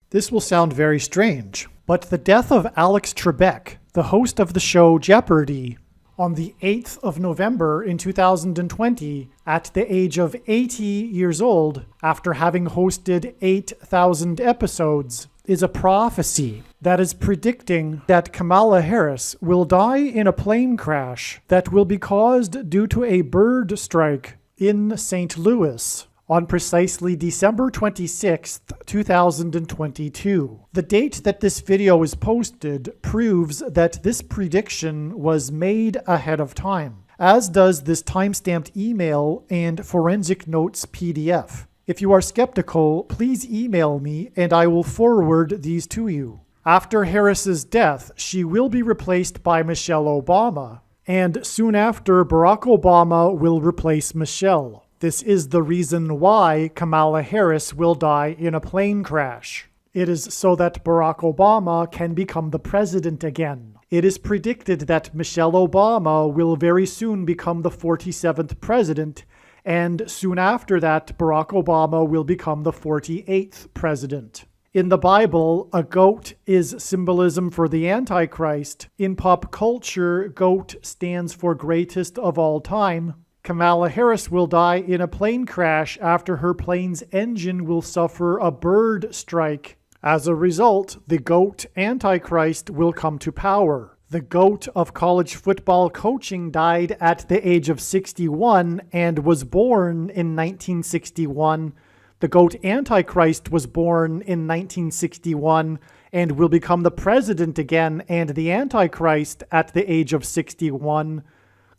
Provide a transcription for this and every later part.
This will sound very strange, but the death of Alex Trebek, the host of the show Jeopardy, on the 8th of November in 2020, at the age of 80 years old, after having hosted 8,000 episodes, is a prophecy that is predicting that Kamala Harris will die in a plane crash that will be caused due to a bird strike in St. Louis on precisely December 26th, 2022. The date that this video is posted proves that this prediction was made ahead of time, as does this timestamped email and forensic notes PDF. If you are skeptical, please email me and I will forward these to you. After Harris's death, she will be replaced by Michelle Obama, and soon after, Barack Obama will replace Michelle. This is the reason why Kamala Harris will die in a plane crash. It is so that Barack Obama can become the president again. It is predicted that Michelle Obama will very soon become the 47th president, and soon after that, Barack Obama will become the 48th president. In the Bible, a goat is symbolism for the Antichrist. In pop culture, goat stands for greatest of all time. Kamala Harris will die in a plane crash after her plane's engine will suffer a bird strike. As a result, the GOAT Antichrist will come to power. The GOAT of college football coaching died at the age of 61 and was born in 1961. The GOAT Antichrist was born in 1961 and will become the president again and the Antichrist at the age of 61.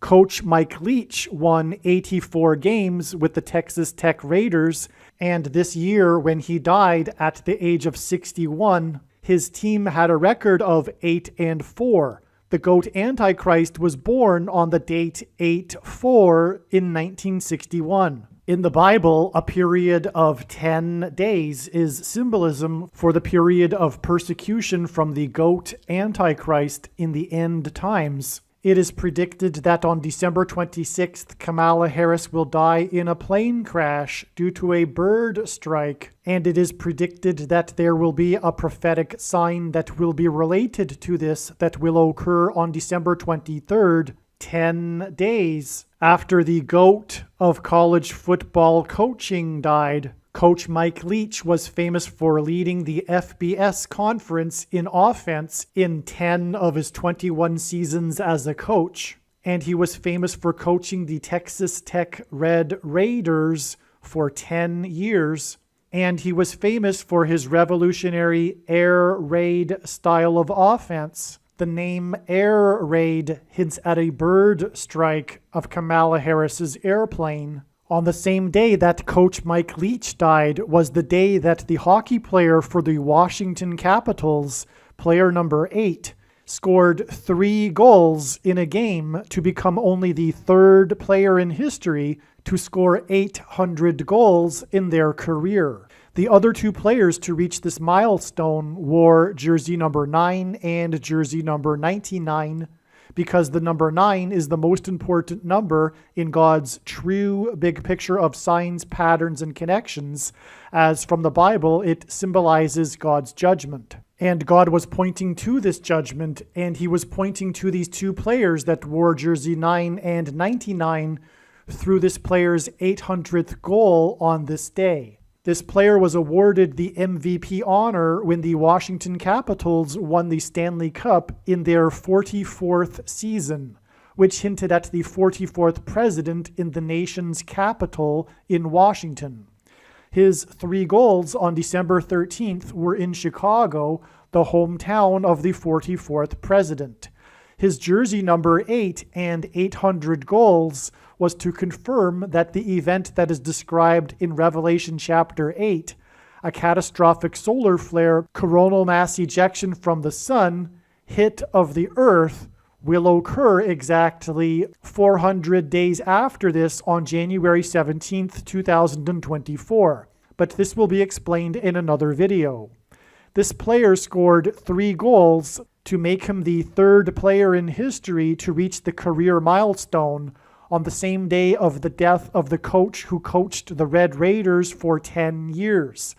Coach Mike Leach won 84 games with the Texas Tech Raiders, and this year, when he died at the age of 61, his team had a record of 8-4. The GOAT Antichrist was born on the date 8-4 in 1961. In the Bible, a period of 10 days is symbolism for the period of persecution from the GOAT Antichrist in the end times. It is predicted that on December 26th, Kamala Harris will die in a plane crash due to a bird strike, and it is predicted that there will be a prophetic sign that will be related to this that will occur on December 23rd, 10 days after the GOAT of college football coaching died. Coach Mike Leach was famous for leading the FBS conference in offense in 10 of his 21 seasons as a coach, and he was famous for coaching the Texas Tech Red Raiders for 10 years, and he was famous for his revolutionary air raid style of offense. The name Air Raid hints at a bird strike of Kamala Harris's airplane. On the same day that Coach Mike Leach died was the day that the hockey player for the Washington Capitals, player number 8, scored 3 goals in a game to become only the 3rd player in history to score 800 goals in their career. The other 2 players to reach this milestone wore jersey number 9 and jersey number 99, because the number 9 is the most important number in God's true big picture of signs, patterns, and connections, as from the Bible it symbolizes God's judgment. And God was pointing to this judgment, and he was pointing to these 2 players that wore jersey 9 and 99 through this player's 800th goal on this day. This player was awarded the MVP honor when the Washington Capitals won the Stanley Cup in their 44th season, which hinted at the 44th president in the nation's capital in Washington. His 3 goals on December 13th were in Chicago, the hometown of the 44th president. His jersey number 8 and 800 goals was to confirm that the event that is described in Revelation chapter 8, a catastrophic solar flare, coronal mass ejection from the sun, hit of the earth, will occur exactly 400 days after this on January 17th, 2024. But this will be explained in another video. This player scored 3 goals to make him the 3rd player in history to reach the career milestone on the same day of the death of the coach who coached the Red Raiders for 10 years.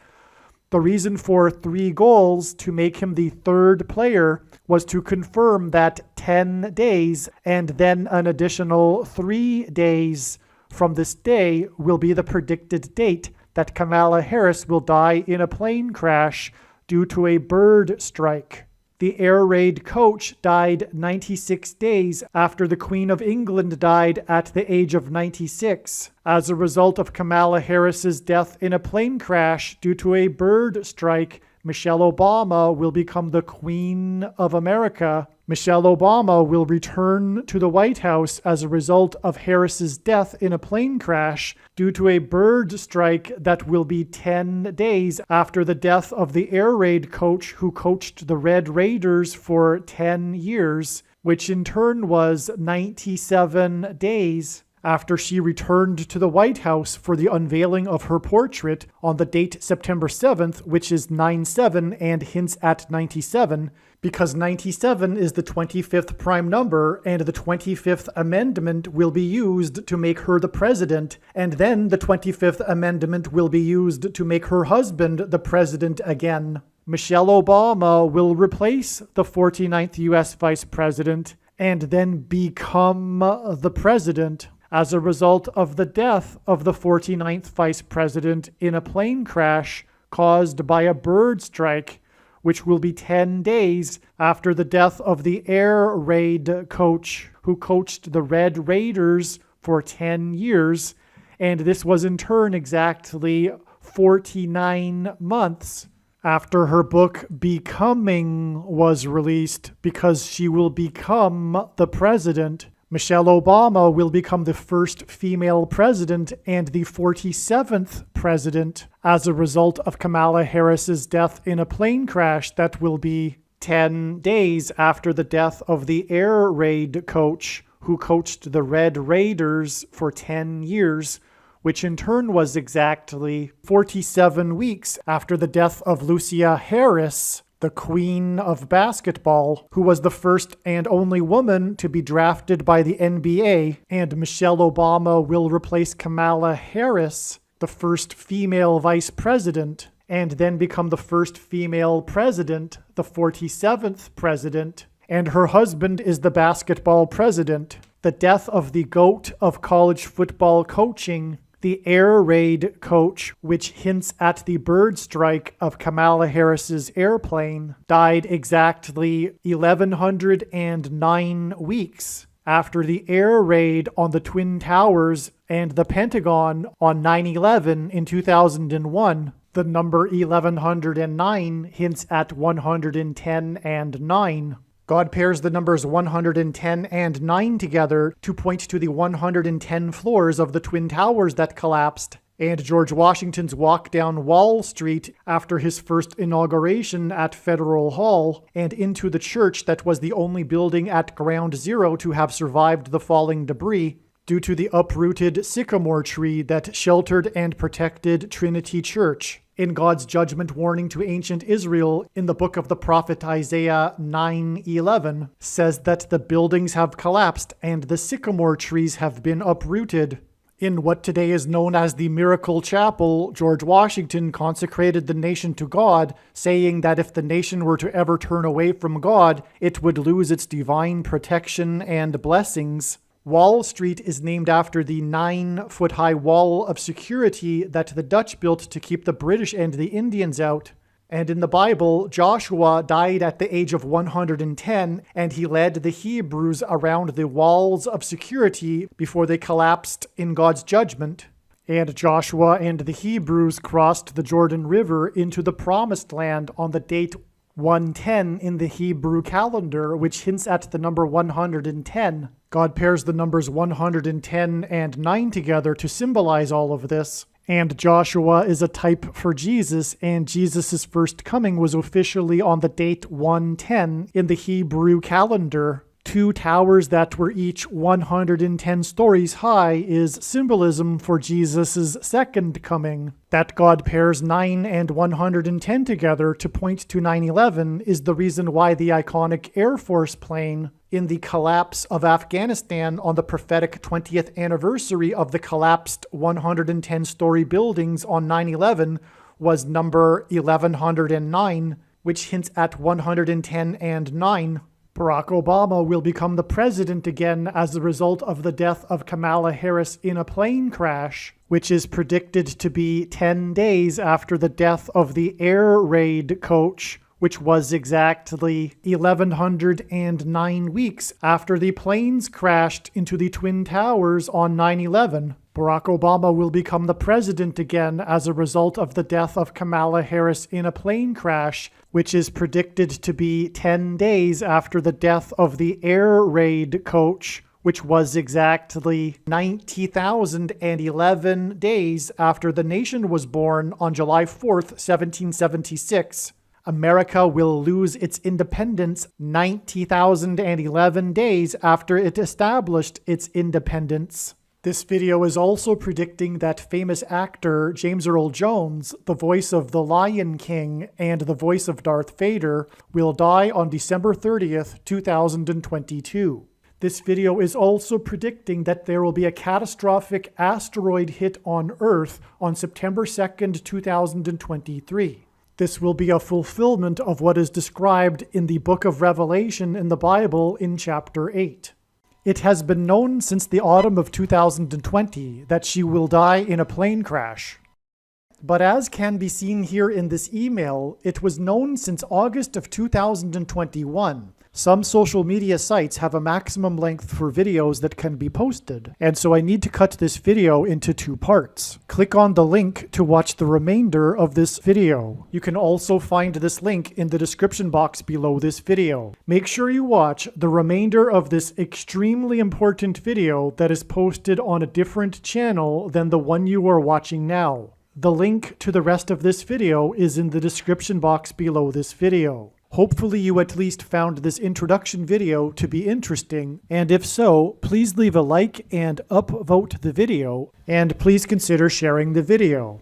The reason for 3 goals to make him the 3rd player was to confirm that 10 days and then an additional 3 days from this day will be the predicted date that Kamala Harris will die in a plane crash due to a bird strike. The air raid coach died 96 days after the Queen of England died at the age of 96 as a result of Kamala Harris's death in a plane crash due to a bird strike. Michelle Obama will become the Queen of America. Michelle Obama will return to the White House as a result of Harris's death in a plane crash due to a bird strike that will be 10 days after the death of the air raid coach who coached the Red Raiders for 10 years, which in turn was 97 days after she returned to the White House for the unveiling of her portrait on the date September 7th, which is 9/7 and hints at 97, because 97 is the 25th prime number, and the 25th Amendment will be used to make her the president, and then the 25th Amendment will be used to make her husband the president again. Michelle Obama will replace the 49th U.S. Vice President and then become the president as a result of the death of the 49th Vice President in a plane crash caused by a bird strike, which will be 10 days after the death of the air raid coach who coached the Red Raiders for 10 years, and this was in turn exactly 49 months after her book Becoming was released, because she will become the president. Michelle Obama will become the first female president and the 47th president as a result of Kamala Harris's death in a plane crash that will be 10 days after the death of the air raid coach who coached the Red Raiders for 10 years, which in turn was exactly 47 weeks after the death of Lucia Harris, the Queen of Basketball, who was the first and only woman to be drafted by the NBA, and Michelle Obama will replace Kamala Harris, the first female vice president, and then become the first female president, the 47th president, and her husband is the basketball president. The death of the GOAT of college football coaching, the air raid coach, which hints at the bird strike of Kamala Harris's airplane, died exactly 1,109 weeks after the air raid on the Twin Towers and the Pentagon on 9/11 in 2001. The number 1109 hints at 110 and 9. God pairs the numbers 110 and 9 together to point to the 110 floors of the Twin Towers that collapsed, and George Washington's walk down Wall Street after his first inauguration at Federal Hall, and into the church that was the only building at Ground Zero to have survived the falling debris, due to the uprooted sycamore tree that sheltered and protected Trinity Church. In God's judgment warning to ancient Israel in the book of the prophet Isaiah 9:11 says that the buildings have collapsed and the sycamore trees have been uprooted. In what today is known as the Miracle Chapel, George Washington consecrated the nation to God, saying that if the nation were to ever turn away from God, it would lose its divine protection and blessings. Wall Street is named after the 9-foot-high wall of security that the Dutch built to keep the British and the Indians out. And in the Bible, Joshua died at the age of 110, and he led the Hebrews around the walls of security before they collapsed in God's judgment. And Joshua and the Hebrews crossed the Jordan River into the Promised Land on the date 110 in the Hebrew calendar, which hints at the number 110. God pairs the numbers 110 and 9 together to symbolize all of this. And Joshua is a type for Jesus, and Jesus' first coming was officially on the date 110 in the Hebrew calendar. 2 towers that were each 110 stories high is symbolism for Jesus' second coming. That God pairs 9 and 110 together to point to 9/11 is the reason why the iconic Air Force plane in the collapse of Afghanistan on the prophetic 20th anniversary of the collapsed 110-story buildings on 9/11 was number 1109, which hints at 110 and 9. Barack Obama will become the president again as a result of the death of Kamala Harris in a plane crash, which is predicted to be 10 days after the death of the air raid coach, which was exactly 1109 weeks after the planes crashed into the Twin Towers on 9/11. Barack Obama will become the president again as a result of the death of Kamala Harris in a plane crash, which is predicted to be 10 days after the death of the air raid coach, which was exactly 90,011 days after the nation was born on July 4th, 1776. America will lose its independence 90,011 days after it established its independence. This video is also predicting that famous actor James Earl Jones, the voice of the Lion King and the voice of Darth Vader, will die on December 30th, 2022. This video is also predicting that there will be a catastrophic asteroid hit on Earth on September 2nd, 2023. This will be a fulfillment of what is described in the book of Revelation in the Bible in chapter 8. It has been known since the autumn of 2020 that she will die in a plane crash. But as can be seen here in this email, it was known since August of 2021. Some social media sites have a maximum length for videos that can be posted, and so I need to cut this video into 2 parts. Click on the link to watch the remainder of this video. You can also find this link in the description box below this video. Make sure you watch the remainder of this extremely important video that is posted on a different channel than the one you are watching now. The link to the rest of this video is in the description box below this video. Hopefully you at least found this introduction video to be interesting, and if so, please leave a like and upvote the video, and please consider sharing the video.